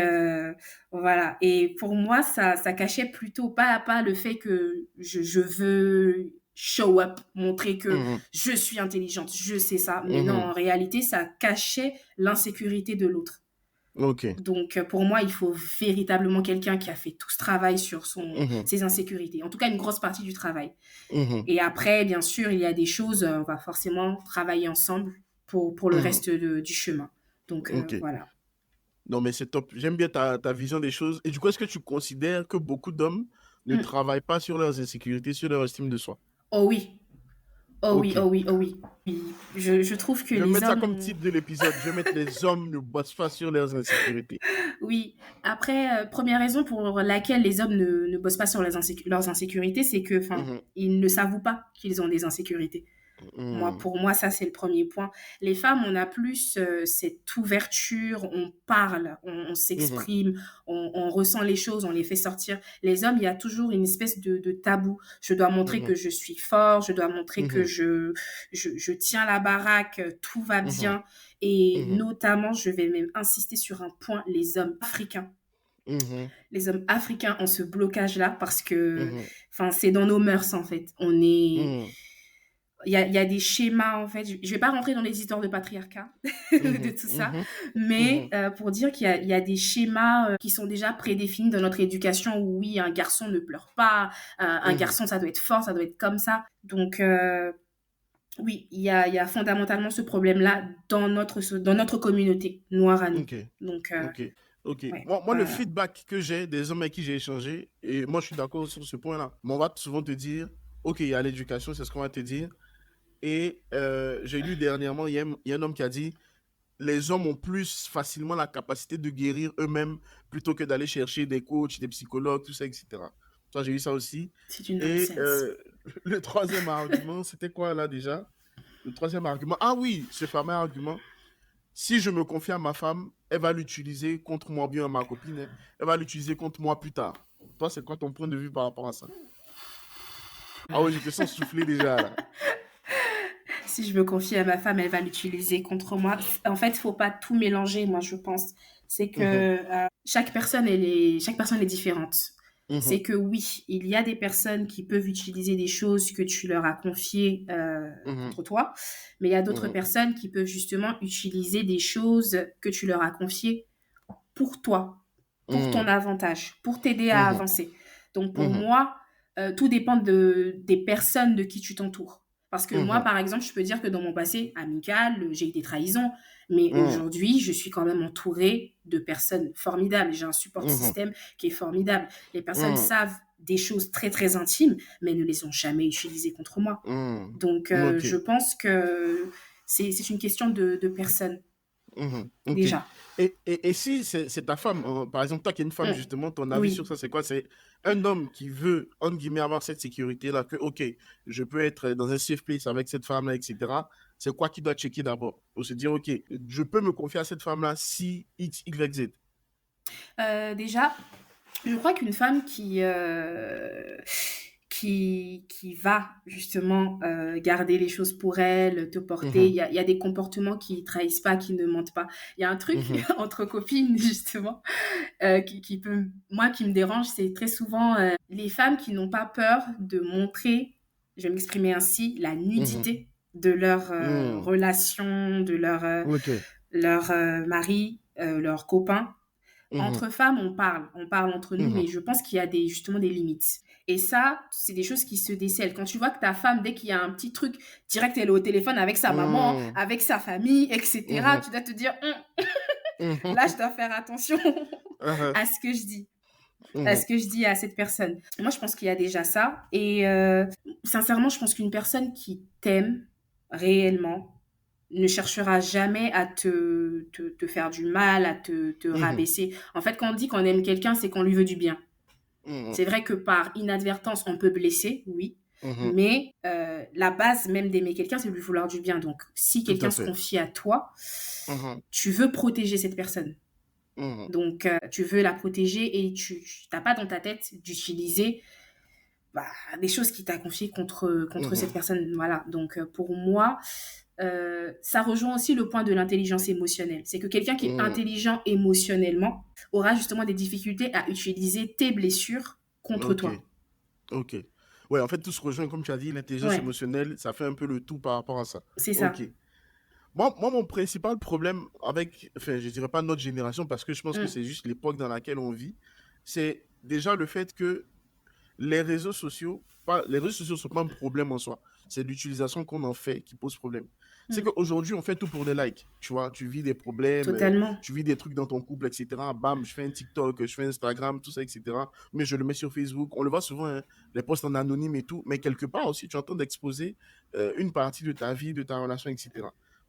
voilà. Et pour moi, ça cachait plutôt pas le fait que je veux show up, montrer que Mhm. je suis intelligente, je sais ça. Mais non, Mhm. en réalité, ça cachait l'insécurité de l'autre. Ok. Donc, pour moi, il faut véritablement quelqu'un qui a fait tout ce travail sur Mhm. ses insécurités. En tout cas, une grosse partie du travail. Mhm. Et après, bien sûr, il y a des choses, on va forcément travailler ensemble pour le Mhm. reste du chemin. Donc, Ok. voilà. Non, mais c'est top. J'aime bien ta vision des choses. Et du coup, est-ce que tu considères que beaucoup d'hommes ne Mm. travaillent pas sur leurs insécurités, sur leur estime de soi? Oh oui, oh oui, Ok. oh oui, oh oui. Oui. Je trouve que Je vais les mettre ça comme hommes... titre de l'épisode. Je vais mettre les hommes ne bossent pas sur leurs insécurités. Oui. Après, première raison pour laquelle les hommes ne bossent pas sur leurs insécurités, c'est que, enfin, Mhm. ils ne s'avouent pas qu'ils ont des insécurités. Mhm. Pour moi, ça, c'est le premier point. Les femmes, on a plus cette ouverture, on parle, on Mhm. s'exprime, on ressent les choses, on les fait sortir. Les hommes, il y a toujours une espèce de tabou. Je dois montrer Mhm. que je suis fort, je dois montrer que Mhm. je tiens la baraque, tout va Mhm. bien. Et Mhm. notamment, je vais même insister sur un point, les hommes africains. Mhm. Les hommes africains ont ce blocage-là parce que, Mhm. enfin, c'est dans nos mœurs, en fait. On est... Mhm. Il y a des schémas, en fait. Je ne vais pas rentrer dans les histoires de patriarcat, de Mhm. tout ça, Mhm. mais Mhm. pour dire il y a des schémas qui sont déjà prédéfinis dans notre éducation où oui, un garçon ne pleure pas, un Mhm. garçon, ça doit être fort, ça doit être comme ça. Donc, oui, il y a fondamentalement ce problème-là dans notre communauté noire à nous. Ok. Donc, Ok. Ok. ouais, Moi, le voilà. feedback que j'ai des hommes avec qui j'ai échangé, et moi, je suis d'accord sur ce point-là. Mais on va souvent te dire, ok, il y a l'éducation, c'est ce qu'on va te dire. Et j'ai lu dernièrement, il y a un homme qui a dit, les hommes ont plus facilement la capacité de guérir eux-mêmes plutôt que d'aller chercher des coachs, des psychologues, tout ça, etc. Ça, j'ai lu ça aussi. C'est du Et nonsense. le troisième argument, c'était quoi là déjà? Le troisième argument, ah oui, ce fameux argument, si je me confie à ma femme, elle va l'utiliser contre moi, bien ma copine, hein, elle va l'utiliser contre moi plus tard. Toi, c'est quoi ton point de vue par rapport à ça? Ah oui, je te sens souffler déjà là. Si je me confie à ma femme, elle va l'utiliser contre moi. En fait, il ne faut pas tout mélanger, moi, je pense. C'est que Mhm, chaque personne est différente. mhm, C'est que oui, il y a des personnes qui peuvent utiliser des choses que tu leur as confiées mhm, contre toi, mais il y a d'autres mhm, personnes qui peuvent justement utiliser des choses que tu leur as confiées pour toi, pour ton mhm, avantage, pour t'aider à mhm, avancer. Donc pour mhm, moi, tout dépend des personnes de qui tu t'entoures. Parce que moi, mhm, par exemple, je peux dire que dans mon passé amical, j'ai eu des trahisons, mais mhm, aujourd'hui, je suis quand même entourée de personnes formidables. J'ai un support mhm, système qui est formidable. Les personnes mhm, savent des choses très, très intimes, mais ne les ont jamais utilisées contre moi. mhm. Donc, Ok. je pense que c'est une question de personnes, Mhm, ok. déjà. Et si c'est ta femme, par exemple, toi qui es une femme, Mm. justement, ton avis sur Oui. ça, c'est quoi? C'est un homme qui veut, entre guillemets, avoir cette sécurité-là, que, ok, je peux être dans un safe place avec cette femme-là, etc. C'est quoi qu'il doit checker d'abord? Pour se dire, ok, je peux me confier à cette femme-là si X, Y, Z. Déjà, je crois qu'une femme qui va justement garder les choses pour elle, te porter, Mhm, il y a des comportements qui trahissent pas, qui ne mentent pas. Il y a un truc mhm, entre copines, justement, qui peut, moi, qui me dérange, c'est très souvent les femmes qui n'ont pas peur de montrer, je vais m'exprimer ainsi, la mhm, nudité de leur mhm. relation, de leur Ok. leur mari, leurs copains. Mhm, Entre femmes, on parle entre nous, mhm, mais je pense qu'il y a justement des limites. Et ça, c'est des choses qui se décèlent. Quand tu vois que ta femme, dès qu'il y a un petit truc, direct, elle est au téléphone avec sa maman, mhm, avec sa famille, etc., mhm, tu dois te dire, mhm, là, je dois faire attention mhm, à ce que je dis, à mhm, ce que je dis à cette personne. Moi, je pense qu'il y a déjà ça. Et sincèrement, je pense qu'une personne qui t'aime réellement ne cherchera jamais à te faire du mal, à te mhm, rabaisser. En fait, quand on dit qu'on aime quelqu'un, c'est qu'on lui veut du bien. mhm, C'est vrai que par inadvertance, on peut blesser, oui, mhm. mais la base même d'aimer quelqu'un, c'est de lui vouloir du bien. Donc, si Tout quelqu'un à se fait. confie à toi, Mhm, tu veux protéger cette personne. mhm, Donc, tu veux la protéger et tu n'as pas dans ta tête d'utiliser bah, des choses qui t'a confiées contre cette mhm, personne. Voilà. Donc, pour moi, ça rejoint aussi le point de l'intelligence émotionnelle. C'est que quelqu'un qui est mhm. intelligent émotionnellement aura justement des difficultés à utiliser tes blessures contre Ok, toi. ok. Ouais, en fait, tout se rejoint, comme tu as dit, l'intelligence Ouais, émotionnelle, ça fait un peu le tout par rapport à ça. c'est ça. Ok. Moi, mon principal problème avec, enfin, je dirais pas notre génération, parce que je pense que Mm, c'est juste l'époque dans laquelle on vit, c'est déjà le fait que les réseaux sociaux, les réseaux sociaux ne sont pas un problème en soi. C'est l'utilisation qu'on en fait qui pose problème. C'est mm, qu'aujourd'hui, on fait tout pour des likes. Tu vois, tu vis des problèmes, totalement. tu vis des trucs dans ton couple, etc. Bam, je fais un TikTok, je fais Instagram, tout ça, etc. Mais je le mets sur Facebook. On le voit souvent, hein, les posts en anonyme et tout. Mais quelque part aussi, tu es en train d'exposer une partie de ta vie, de ta relation, etc.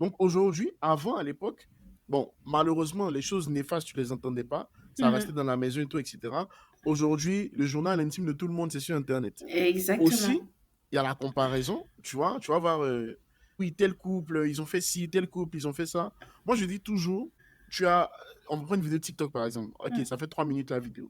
Donc aujourd'hui, avant, à l'époque, bon, malheureusement, les choses néfastes, tu les entendais pas. Ça restait Mhm. dans la maison et tout, etc. Aujourd'hui, le journal intime de tout le monde, c'est sur Internet. Aussi, Exactement. il y a la comparaison, tu vas voir, oui, tel couple, ils ont fait ci, tel couple, ils ont fait ça. Moi, je dis toujours, on prend une vidéo de TikTok par exemple. Ok, Mm, ça fait 3 minutes la vidéo.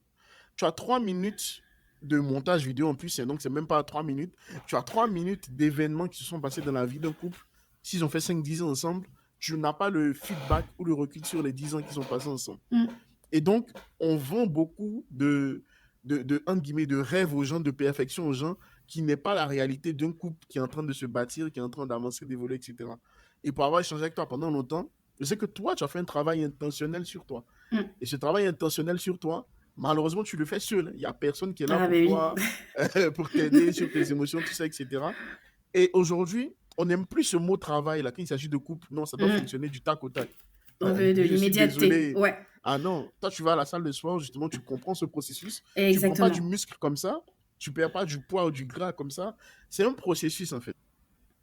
Tu as 3 minutes de montage vidéo en plus, et donc c'est même pas 3 minutes. Tu as 3 minutes d'événements qui se sont passés dans la vie d'un couple. S'ils ont fait 5-10 ans ensemble, tu n'as pas le feedback ou le recul sur les 10 ans qu'ils ont passés ensemble. mm, Et donc, on vend beaucoup entre guillemets, de rêves aux gens, de perfection aux gens, qui n'est pas la réalité d'un couple qui est en train de se bâtir, qui est en train d'avancer, d'évoluer, etc. Et pour avoir échangé avec toi pendant longtemps, je sais que toi, tu as fait un travail intentionnel sur toi. mm. Et ce travail intentionnel sur toi, malheureusement, tu le fais seul. Il n'y a personne qui est là Ah pour ben oui. toi, pour t'aider sur tes émotions, tout ça, etc. Et aujourd'hui, on n'aime plus ce mot travail là, quand il s'agit de couple. Non, ça doit Mm. fonctionner du tac au tac. On veut de Je suis l'immédiateté. désolé. Ouais, Ah non, toi, tu vas à la salle de sport, justement, tu comprends ce processus. Tu prends pas du exactement. muscle comme ça, tu perds pas du poids ou du gras comme ça. C'est un processus, en fait.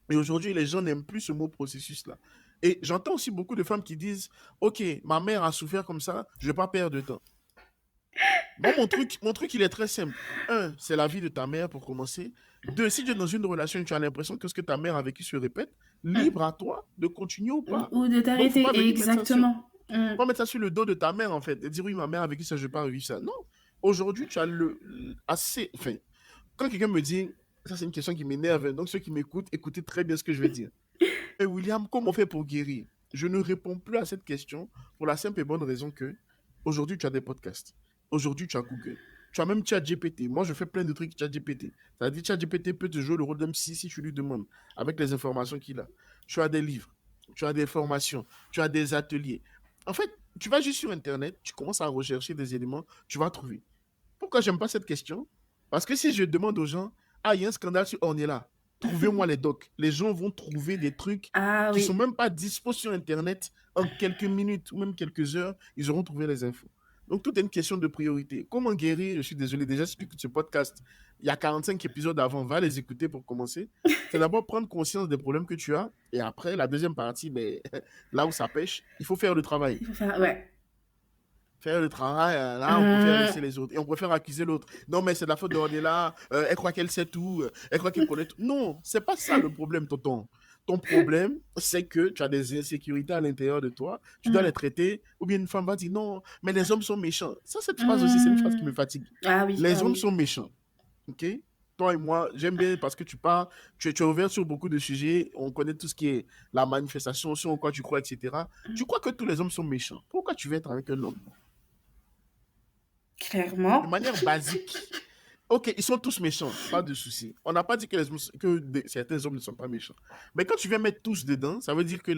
Et aujourd'hui, les gens n'aiment plus ce mot processus-là. Et j'entends aussi beaucoup de femmes qui disent, OK, ma mère a souffert comme ça, je vais pas perdre de temps. Moi, mon truc, il est très simple. Un, c'est la vie de ta mère pour commencer. Deux, si tu es dans une relation et tu as l'impression que ce que ta mère a vécu se répète, Mm. libre à toi de continuer ou pas. Ou de Donc, faut pas t'arrêter. venir mettre ça sur Exactement. Mm. pas mettre ça sur le dos de ta mère, en fait, et dire oui, ma mère a vécu ça, je ne vais pas revivre ça. Non. Aujourd'hui, tu as assez. Enfin, quand quelqu'un me dit, ça, c'est une question qui m'énerve, donc ceux qui m'écoutent, écoutez très bien ce que je vais dire. Et William, comment on fait pour guérir? Je ne réponds plus à cette question pour la simple et bonne raison que aujourd'hui, tu as des podcasts. Aujourd'hui, tu as Google. Tu as même ChatGPT. Moi, je fais plein de trucs ChatGPT. Ça veut dire ChatGPT peut te jouer le rôle d'un psy si tu lui demandes, avec les informations qu'il a. Tu as des livres, tu as des formations, tu as des ateliers. En fait, tu vas juste sur Internet, tu commences à rechercher des éléments, tu vas trouver. Pourquoi j'aime pas cette question? Parce que si je demande aux gens, ah, il y a un scandale sur Ornella, trouvez-moi les docs. Les gens vont trouver des trucs Ah qui sont oui. même pas dispo sur Internet en quelques minutes ou même quelques heures, ils auront trouvé les infos. Donc, tout est une question de priorité. Comment guérir? Je suis désolé, déjà, si tu écoutes ce podcast, il y a 45 épisodes avant, va les écouter pour commencer. C'est d'abord prendre conscience des problèmes que tu as, et après, la deuxième partie, ben, là où ça pêche, il faut faire le travail. Il faut faire. Ouais. Faire le travail, là, on préfère laisser Mm. les autres. Et on préfère accuser l'autre. Non, mais c'est de la faute de Ornella. Elle croit qu'elle sait tout. Elle croit qu'elle connaît tout. Non, c'est pas ça le problème, tonton. Ton problème, c'est que tu as des insécurités à l'intérieur de toi. Tu dois les Mm. traiter. Ou bien une femme va dire non, mais les hommes sont méchants. Ça, cette phrase aussi, c'est une phrase qui me Mm. fatigue. Ah oui, Les ah hommes oui. sont méchants. OK? Toi et moi, j'aime bien parce que tu parles, tu es ouvert sur beaucoup de sujets. On connaît tout ce qui est la manifestation, sur quoi tu crois, etc. Tu crois que tous les hommes sont méchants. Pourquoi tu veux être avec un homme? De Clairement. manière basique. Ok, ils sont tous méchants, pas de souci. On n'a pas dit que certains hommes ne sont pas méchants. Mais quand tu viens mettre tous dedans, ça veut dire que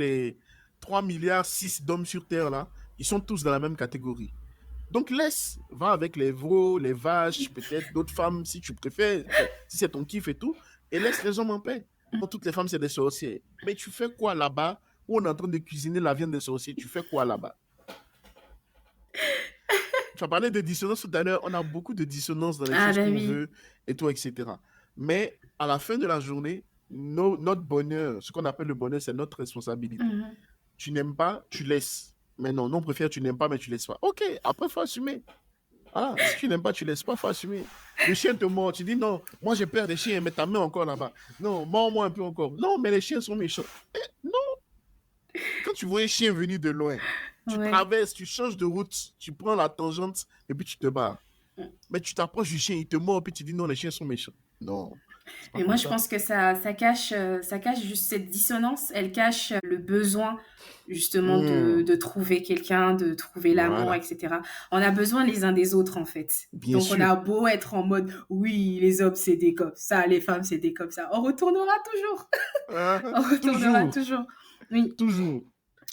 3 milliards 6 d'hommes sur Terre, là, ils sont tous dans la même catégorie. Donc va avec les veaux, les vaches, peut-être d'autres femmes si tu préfères, si c'est ton kiff et tout, et laisse les hommes en paix. Non, toutes les femmes, c'est des sorciers. Mais tu fais quoi là-bas où on est en train de cuisiner la viande des sorciers? Tu fais quoi là-bas? Tu as parlé de dissonance tout à l'heure. On a beaucoup de dissonance dans les choses qu'on veut et tout, etc. Mais à la fin de la journée, notre bonheur, ce qu'on appelle le bonheur, c'est notre responsabilité. Tu n'aimes pas, tu laisses. Mais non, on préfère tu n'aimes pas, mais tu laisses pas. Ok, après, il faut assumer. Ah, si tu n'aimes pas, tu laisses pas, il faut assumer. Le chien te mord, tu dis non, moi j'ai peur des chiens, mais ta main encore là-bas. Non, mords-moi un peu encore. Non, mais les chiens sont méchants. Non. Quand tu vois un chien venir de loin, tu traverses, tu changes de route, tu prends la tangente et puis tu te barres. Mais tu t'approches du chien, il te mord, puis tu dis non, les chiens sont méchants. Non. Et moi, je pense que ça cache juste cette dissonance. Elle cache le besoin, justement, de trouver quelqu'un, de trouver l'amour, etc. On a besoin les uns des autres, en fait. Bien sûr. On a beau être en mode, oui, les hommes, c'est des comme ça, les femmes, c'est des comme ça. On retournera toujours. On retournera toujours. Oui. Toujours.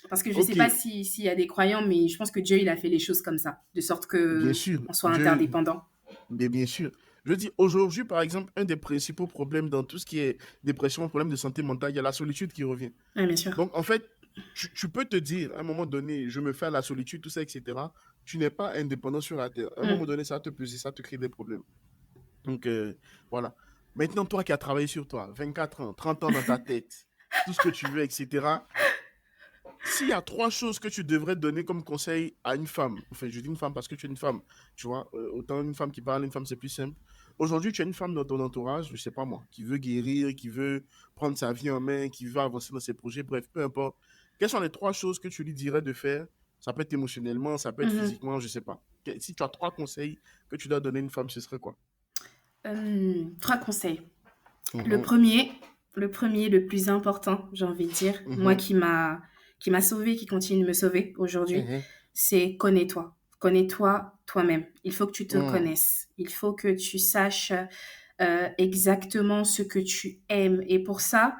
Parce que je ne sais pas s'il y a des croyants, mais je pense que Dieu, il a fait les choses comme ça, de sorte que on soit interdépendant. Mais bien sûr. Je dis, aujourd'hui, par exemple, un des principaux problèmes dans tout ce qui est dépression, problème de santé mentale, il y a la solitude qui revient. Oui, bien sûr. Donc, en fait, tu peux te dire, à un moment donné, je me fais à la solitude, tout ça, etc. Tu n'es pas indépendant sur la terre. À un moment donné, ça va te peser, ça te crée des problèmes. Donc, voilà. Maintenant, toi qui as travaillé sur toi, 24 ans, 30 ans dans ta tête, tout ce que tu veux, etc. S'il y a 3 choses que tu devrais donner comme conseil à une femme, enfin, je dis une femme parce que tu es une femme, tu vois, autant une femme qui parle, une femme, c'est plus simple. Aujourd'hui, tu as une femme dans ton entourage, je sais pas moi, qui veut guérir, qui veut prendre sa vie en main, qui veut avancer dans ses projets, bref, peu importe. Quelles sont les 3 choses que tu lui dirais de faire? Ça peut être émotionnellement, ça peut être physiquement, je sais pas. Si tu as 3 conseils que tu dois donner à une femme, ce serait quoi? 3 conseils. Le premier, le plus important, j'ai envie de dire, moi qui m'a sauvé, qui continue de me sauver aujourd'hui, c'est connais-toi. Connais-toi toi-même. Il faut que tu te connaisses. Il faut que tu saches exactement ce que tu aimes. Et pour ça,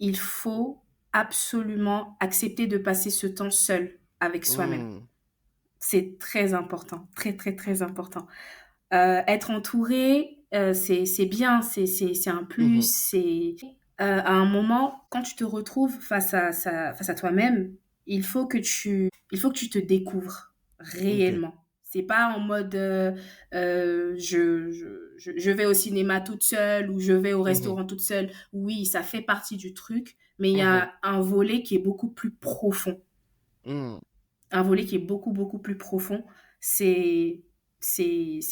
il faut absolument accepter de passer ce temps seul avec soi-même. C'est très important. Très, très, très important. Être entouré, c'est bien, c'est un plus. C'est à un moment, quand tu te retrouves face à toi-même, il faut que tu te découvres réellement. C'est pas en mode je vais au cinéma toute seule ou je vais au restaurant toute seule. Oui, ça fait partie du truc, mais il y a un volet qui est beaucoup plus profond. Un volet qui est beaucoup, beaucoup plus profond. C'est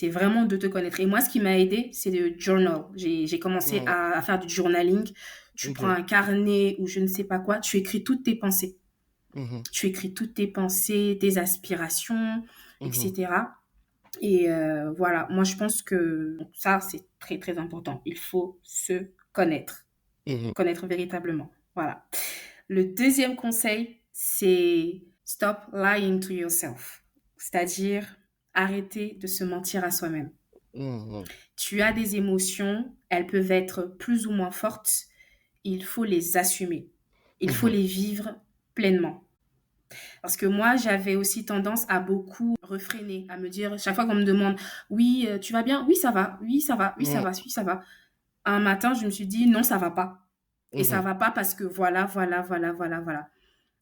vraiment de te connaître. Et moi, ce qui m'a aidé, c'est le journal. J'ai commencé à faire du journaling. Tu prends un carnet ou je ne sais pas quoi, tu écris toutes tes pensées. Tu écris toutes tes pensées, tes aspirations, etc. Et voilà, moi, je pense que ça, c'est très, très important. Il faut se connaître. Connaître véritablement. Voilà. Le deuxième conseil, c'est stop lying to yourself. C'est-à-dire arrêter de se mentir à soi-même. Tu as des émotions, elles peuvent être plus ou moins fortes. Il faut les assumer. Il faut les vivre pleinement. Parce que moi, j'avais aussi tendance à beaucoup refréner, à me dire, chaque fois qu'on me demande, oui, tu vas bien? Oui, ça va. Oui, ça va. Oui, ça va. Oui, ça va. Un matin, je me suis dit, non, ça va pas. Et ça va pas parce que voilà.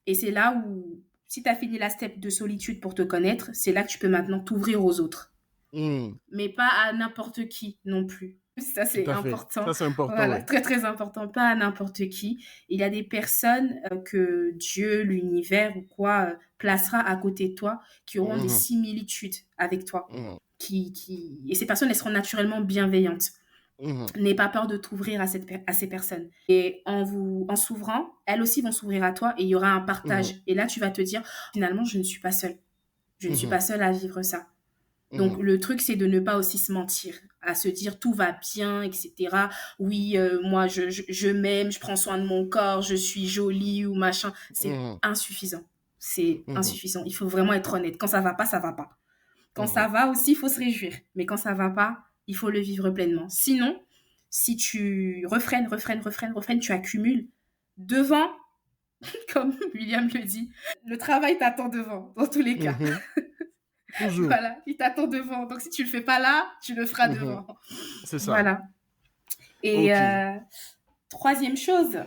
Et c'est là où, si tu as fini la step de solitude pour te connaître, c'est là que tu peux maintenant t'ouvrir aux autres. Mais pas à n'importe qui non plus. Ça, c'est important. Ça, c'est important. Voilà, très, très important. Pas à n'importe qui. Il y a des personnes que Dieu, l'univers ou quoi placera à côté de toi qui auront des similitudes avec toi. Et ces personnes, elles seront naturellement bienveillantes. N'aie pas peur de t'ouvrir à ces personnes. Et en s'ouvrant, elles aussi vont s'ouvrir à toi et il y aura un partage. Et là, tu vas te dire, finalement, je ne suis pas seule. Je ne suis pas seule à vivre ça. Donc, le truc, c'est de ne pas aussi se mentir, à se dire tout va bien, etc. Oui, moi, je m'aime, je prends soin de mon corps, je suis jolie ou machin. C'est insuffisant. C'est insuffisant. Il faut vraiment être honnête. Quand ça va pas, ça va pas. Quand ça va aussi, il faut se réjouir. Mais quand ça va pas, il faut le vivre pleinement. Sinon, si tu refrènes, tu accumules devant comme William le dit, le travail t'attend devant, dans tous les cas. Toujours. Voilà, il t'attend devant. Donc, si tu le fais pas là, tu le feras devant. C'est ça. Voilà. Et troisième chose,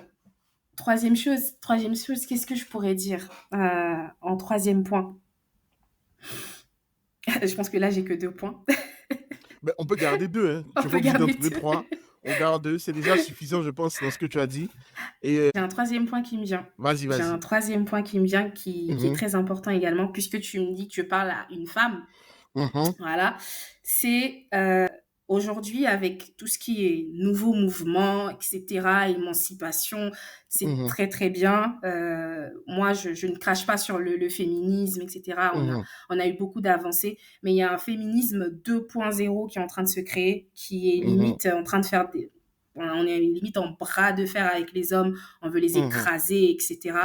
qu'est-ce que je pourrais dire en troisième point? Je pense que là, j'ai que 2 points. Mais on peut garder 2, hein. On Tu peut vois, d'en garder trouver 2. 3. On garde 2, c'est déjà suffisant, je pense, dans ce que tu as dit. Et J'ai un troisième point qui me vient. vas-y. J'ai un troisième point qui me vient qui est très important également, puisque tu me dis que tu parles à une femme. Voilà. C'est aujourd'hui, avec tout ce qui est nouveau mouvement, etc., émancipation, c'est très, très bien. Moi, je ne crache pas sur le féminisme, etc. On a eu beaucoup d'avancées, mais il y a un féminisme 2.0 qui est en train de se créer, qui est limite en train de faire des... On est limite en bras de fer avec les hommes, on veut les écraser, etc.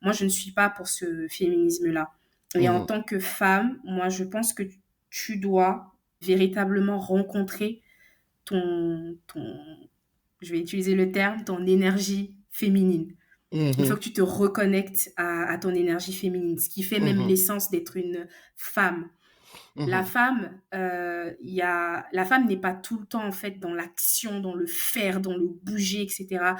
Moi, je ne suis pas pour ce féminisme-là. Et en tant que femme, moi, je pense que tu dois véritablement rencontrer je vais utiliser le terme, ton énergie féminine. Il faut que tu te reconnectes à ton énergie féminine, ce qui fait même l'essence d'être une femme. La femme, la femme n'est pas tout le temps en fait dans l'action, dans le faire, dans le bouger, etc.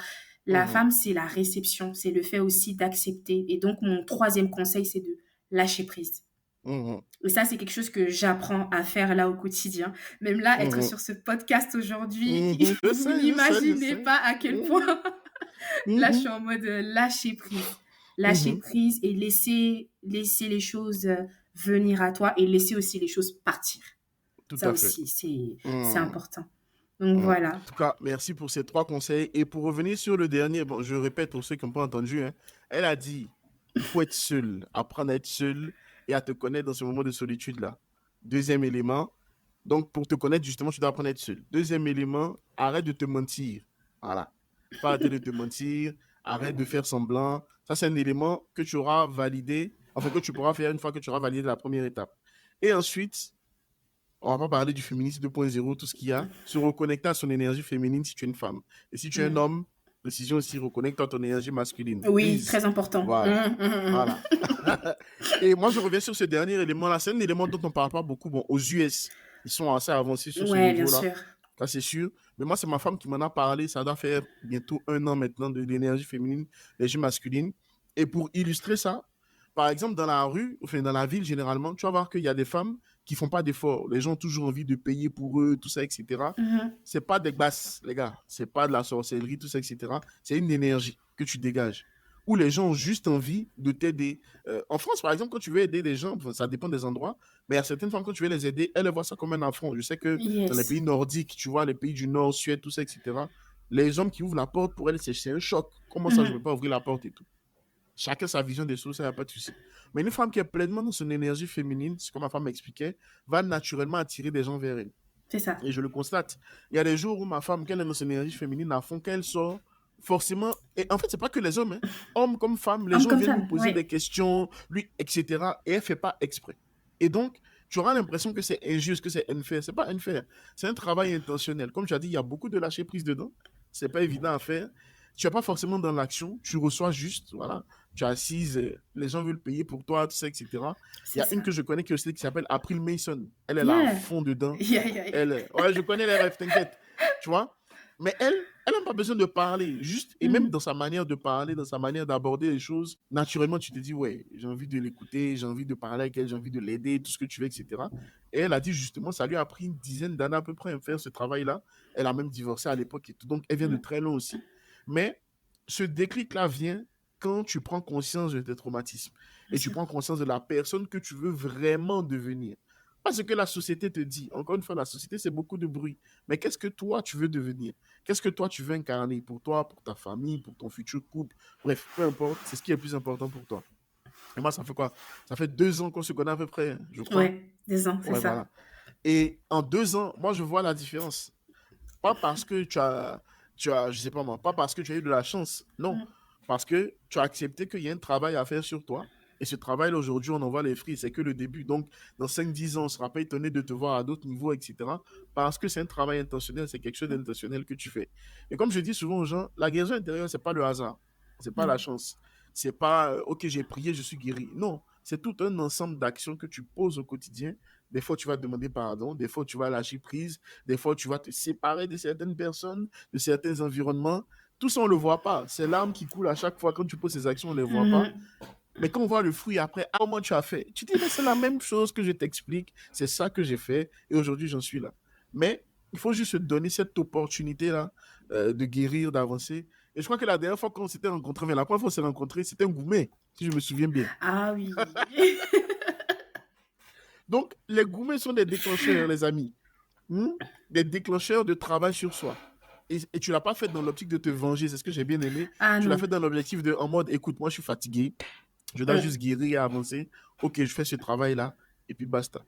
La femme, c'est la réception, c'est le fait aussi d'accepter. Et donc, mon troisième conseil, c'est de lâcher prise. Et ça, c'est quelque chose que j'apprends à faire là au quotidien. Même là, être sur ce podcast aujourd'hui, vous n'imaginez pas à quel point là, je suis en mode lâcher prise. Lâcher prise et laisser les choses venir à toi et laisser aussi les choses partir. Tout ça à fait. aussi, c'est important. Donc voilà. En tout cas, merci pour ces 3 conseils. Et pour revenir sur le dernier, bon, je répète pour ceux qui n'ont pas entendu, hein, elle a dit, il faut être seul, apprendre à être seul et à te connaître dans ce moment de solitude-là. Deuxième élément, donc pour te connaître, justement, tu dois apprendre à être seul. Deuxième élément, arrête de te mentir. Voilà. Pas arrêter de te mentir, arrête de faire semblant. Ça, c'est un élément que tu auras validé, enfin que tu pourras faire une fois que tu auras validé la première étape. Et ensuite, on va pas parler du féminisme 2.0, tout ce qu'il y a, se reconnecter à son énergie féminine si tu es une femme. Et si tu es un homme, décision aussi, reconnecte à ton énergie masculine. Oui, Please. très important. Voilà. Voilà. Et moi, je reviens sur ce dernier élément-là. C'est un élément dont on ne parle pas beaucoup. Bon, aux US, ils sont assez avancés sur ce bien niveau-là. sûr. Ça, c'est sûr. Mais moi, c'est ma femme qui m'en a parlé. Ça doit faire bientôt 1 an maintenant de l'énergie féminine, l'énergie masculine. Et pour illustrer ça, par exemple, dans la rue, enfin dans la ville, généralement, tu vas voir qu'il y a des femmes qui font pas d'efforts. Les gens ont toujours envie de payer pour eux, tout ça, etc. C'est pas des basses, les gars. C'est pas de la sorcellerie, tout ça, etc. C'est une énergie que tu dégages. Où les gens ont juste envie de t'aider. En France, par exemple, quand tu veux aider des gens, ça dépend des endroits, mais il y a certaines femmes, quand tu veux les aider, elles voient ça comme un affront. Je sais que dans les pays nordiques, tu vois, les pays du Nord, Suède, tout ça, etc., les hommes qui ouvrent la porte, pour elles, c'est un choc. Comment ça, je ne peux pas ouvrir la porte et tout. Chacun sa vision des choses, ça n'y a pas de souci. Mais une femme qui est pleinement dans son énergie féminine, c'est comme ma femme m'expliquait, va naturellement attirer des gens vers elle. C'est ça. Et je le constate. Il y a des jours où ma femme, quand elle est dans son énergie féminine à fond, quand elle sort, forcément, et en fait, c'est pas que les hommes, hein. Hommes comme femmes, les gens viennent nous poser des questions, lui, etc. Et elle ne fait pas exprès. Et donc, tu auras l'impression que c'est injuste, que c'est unfair. C'est pas unfair. C'est un travail intentionnel. Comme tu as dit, il y a beaucoup de lâcher prise dedans. C'est pas évident à faire. Tu n'es pas forcément dans l'action, tu reçois juste, voilà, tu es assise, les gens veulent payer pour toi, tout ça, etc. Il y a une que je connais qui s'appelle April Mason. Elle est là à fond dedans. Ouais, je connais les rêves, t'inquiète. Tu vois? Mais elle n'a pas besoin de parler, juste, et même dans sa manière de parler, dans sa manière d'aborder les choses, naturellement, tu te dis, ouais, j'ai envie de l'écouter, j'ai envie de parler avec elle, j'ai envie de l'aider, tout ce que tu veux, etc. Et elle a dit justement, ça lui a pris une dizaine d'années à peu près à faire ce travail-là. Elle a même divorcé à l'époque et tout. Donc, elle vient de très loin aussi. Mais ce déclic-là vient quand tu prends conscience de tes traumatismes et tu prends conscience de la personne que tu veux vraiment devenir. Pas ce que la société te dit. Encore une fois, la société, c'est beaucoup de bruit. Mais qu'est-ce que toi, tu veux devenir? Qu'est-ce que toi, tu veux incarner pour toi, pour ta famille, pour ton futur couple? Bref, peu importe, c'est ce qui est le plus important pour toi. Et moi, ça fait quoi? Ça fait 2 ans qu'on se connaît à peu près, je crois. Ouais, 2 ans, c'est ça. Voilà. Et en 2 ans, moi, je vois la différence. Pas parce que tu as, je sais pas moi, pas parce que tu as eu de la chance, non. Parce que tu as accepté qu'il y a un travail à faire sur toi. Et ce travail-là, aujourd'hui, on en voit les fruits, c'est que le début. Donc, dans 5-10 ans, on ne sera pas étonné de te voir à d'autres niveaux, etc. Parce que c'est un travail intentionnel, c'est quelque chose d'intentionnel que tu fais. Et comme je dis souvent aux gens, la guérison intérieure, ce n'est pas le hasard, ce n'est pas la chance. C'est pas, OK, j'ai prié, je suis guéri. Non, c'est tout un ensemble d'actions que tu poses au quotidien. Des fois, tu vas demander pardon. Des fois, tu vas lâcher prise. Des fois, tu vas te séparer de certaines personnes, de certains environnements. Tout ça, on ne le voit pas. C'est larmes qui coulent à chaque fois. Quand tu poses ces actions, on ne les voit pas. Mais quand on voit le fruit après, comment tu as fait? Tu dis, mais c'est la même chose que je t'explique. C'est ça que j'ai fait. Et aujourd'hui, j'en suis là. Mais il faut juste se donner cette opportunité-là de guérir, d'avancer. Et je crois que la dernière fois qu'on s'était rencontrés, la première fois qu'on s'est rencontrés, c'était un gourmet, si je me souviens bien. Ah oui. Donc, les gourmets sont des déclencheurs, les amis. Des déclencheurs de travail sur soi. Et tu ne l'as pas fait dans l'optique de te venger, c'est ce que j'ai bien aimé. Ah Tu l'as non. fait dans l'objectif de, en mode, écoute, moi je suis fatigué, je dois juste guérir et avancer. Ok, je fais ce travail-là, et puis basta.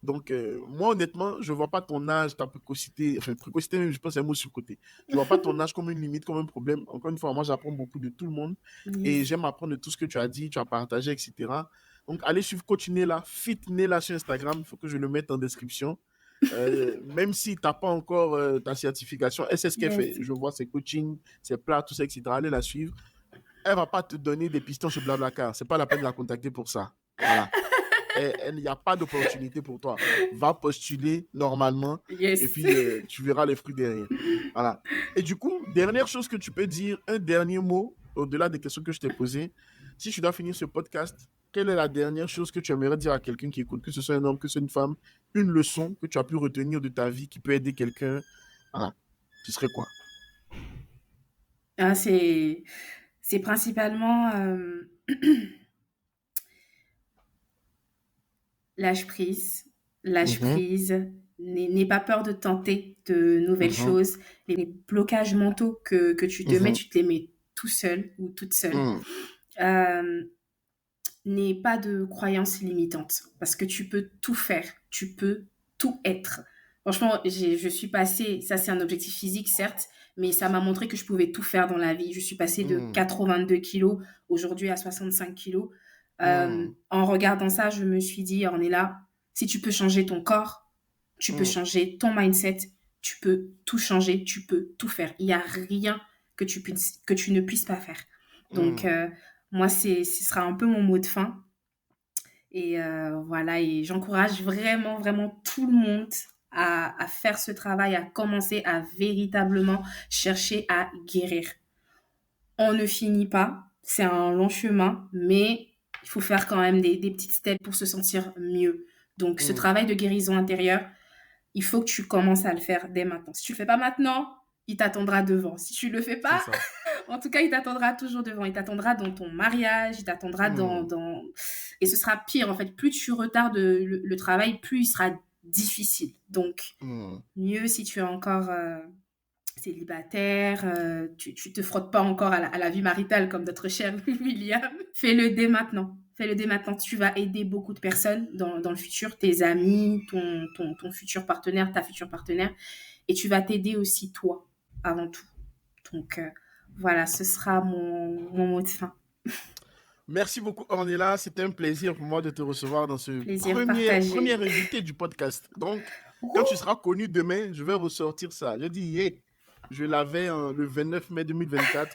Donc, moi, honnêtement, je ne vois pas ton âge, ta précocité, enfin, précocité, même, je pense, c'est un mot surcoté. Je ne vois pas ton âge comme une limite, comme un problème. Encore une fois, moi, j'apprends beaucoup de tout le monde et Yes. j'aime apprendre de tout ce que tu as dit, tu as partagé, etc. Donc, allez suivre Coachinela, Fitnela sur Instagram. Il faut que je le mette en description. Même si tu n'as pas encore ta certification, elle sait ce qu'elle fait. Yes. Je vois ses coachings, ses plats, tout ça, etc. Allez la suivre. Elle ne va pas te donner des pistons sur Blablacar. Ce n'est pas la peine de la contacter pour ça. Voilà. Il n'y a pas d'opportunité pour toi. Va postuler normalement Yes. et puis tu verras les fruits derrière. Voilà. Et du coup, dernière chose que tu peux dire, un dernier mot, au-delà des questions que je t'ai posées. Si tu dois finir ce podcast, quelle est la dernière chose que tu aimerais dire à quelqu'un qui écoute, que ce soit un homme, que ce soit une femme, une leçon que tu as pu retenir de ta vie qui peut aider quelqu'un? Voilà. Ce serait quoi? Ah, c'est principalement lâche prise. Lâche Mhm, prise. N'aie pas peur de tenter de nouvelles mhm, choses. Les blocages mentaux que tu te mets, mhm, tu te les mets tout seul ou toute seule. mhm, Euh, N'aie pas de croyances limitantes parce que tu peux tout faire, tu peux tout être. Franchement, je suis passée, ça c'est un objectif physique certes, mais ça m'a montré que je pouvais tout faire dans la vie. Je suis passée de mhm, 82 kilos aujourd'hui à 65 kilos. mhm, En regardant ça, je me suis dit, on est là, si tu peux changer ton corps, tu peux mhm, changer ton mindset, tu peux tout changer, tu peux tout faire. Il n'y a rien que que tu ne puisses pas faire. Donc, mhm. moi, ce sera un peu mon mot de fin. Et voilà, et j'encourage vraiment, vraiment tout le monde à faire ce travail, à commencer à véritablement chercher à guérir. On ne finit pas, c'est un long chemin, mais il faut faire quand même des petites steps pour se sentir mieux. Donc, ce Mhm. travail de guérison intérieure, il faut que tu commences à le faire dès maintenant. Si tu le fais pas maintenant, il t'attendra devant. Si tu le fais C'est pas, ça. en tout cas, il t'attendra toujours devant. Il t'attendra dans ton mariage, il t'attendra Mhm. Et ce sera pire, en fait. Plus tu retardes le travail, plus il sera difficile. Donc, Mhm. mieux si tu es encore célibataire, tu te frottes pas encore à la vie maritale comme notre cher William. Fais-le dès maintenant. Fais-le dès maintenant. Tu vas aider beaucoup de personnes dans le futur, tes amis, ton futur partenaire, ta future partenaire. Et tu vas t'aider aussi toi, avant tout. Donc, voilà, ce sera mon mot de fin. Merci beaucoup, Ornella. C'était un plaisir pour moi de te recevoir dans ce Plaisir premier partagé. invité du podcast. Donc, quand tu Ouh, seras connu demain, je vais ressortir ça. Je dis, hey, je l'avais le 29 mai 2024.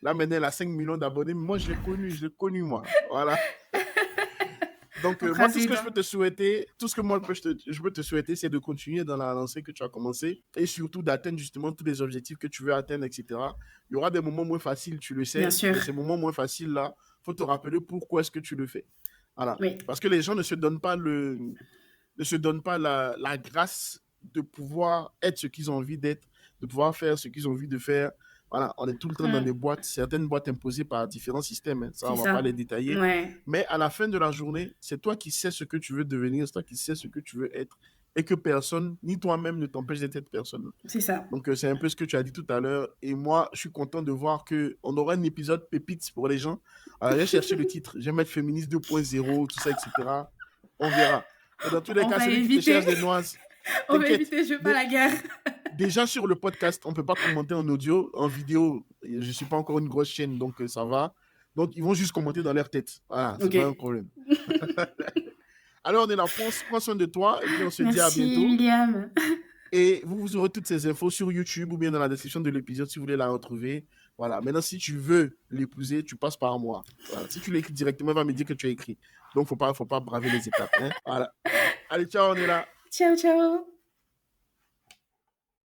Là, maintenant, elle a 5 millions d'abonnés. Moi, je l'ai connu, moi. Voilà. Donc, on moi, croise tout ce les que je doigts. peux te souhaiter, tout ce que moi, je peux te souhaiter, c'est de continuer dans la lancée que tu as commencé et surtout d'atteindre justement tous les objectifs que tu veux atteindre, etc. Il y aura des moments moins faciles, tu le Bien sais, sûr. mais ces moments moins faciles-là, il faut te rappeler pourquoi est-ce que tu le fais. Voilà. Oui. Parce que les gens ne se donnent pas la grâce de pouvoir être ce qu'ils ont envie d'être, de pouvoir faire ce qu'ils ont envie de faire. Voilà, on est tout le temps dans des boîtes, certaines boîtes imposées par différents systèmes, hein, ça, C'est on ne va pas ça. les détailler. Ouais. Mais à la fin de la journée, c'est toi qui sais ce que tu veux devenir, c'est toi qui sais ce que tu veux être, et que personne, ni toi-même, ne t'empêche d'être cette personne. C'est ça. Donc, c'est un peu ce que tu as dit tout à l'heure. Et moi, je suis content de voir qu'on aura un épisode pépite pour les gens. Alors, j'ai cherché le titre. J'aime mettre féministe 2.0, tout ça, etc. On verra. Mais dans tous les On cas, va celui qui te cherche éviter. des noises, On va t'inquiète. éviter, je veux pas la guerre. Déjà sur le podcast, on ne peut pas commenter en audio, en vidéo. Je ne suis pas encore une grosse chaîne, donc ça va. Donc, ils vont juste commenter dans leur tête. Voilà, c'est Ok. pas un problème. Alors, on est là. Prends soin de toi et puis on se dit à Merci, bientôt. William. Et vous aurez toutes ces infos sur YouTube ou bien dans la description de l'épisode si vous voulez la retrouver. Voilà. Maintenant, si tu veux l'épouser, tu passes par moi. Voilà. Si tu l'écris directement, elle va me dire que tu as écrit. Donc, faut pas braver les étapes. Hein. Voilà. Allez, ciao, on est là. Ciao, ciao.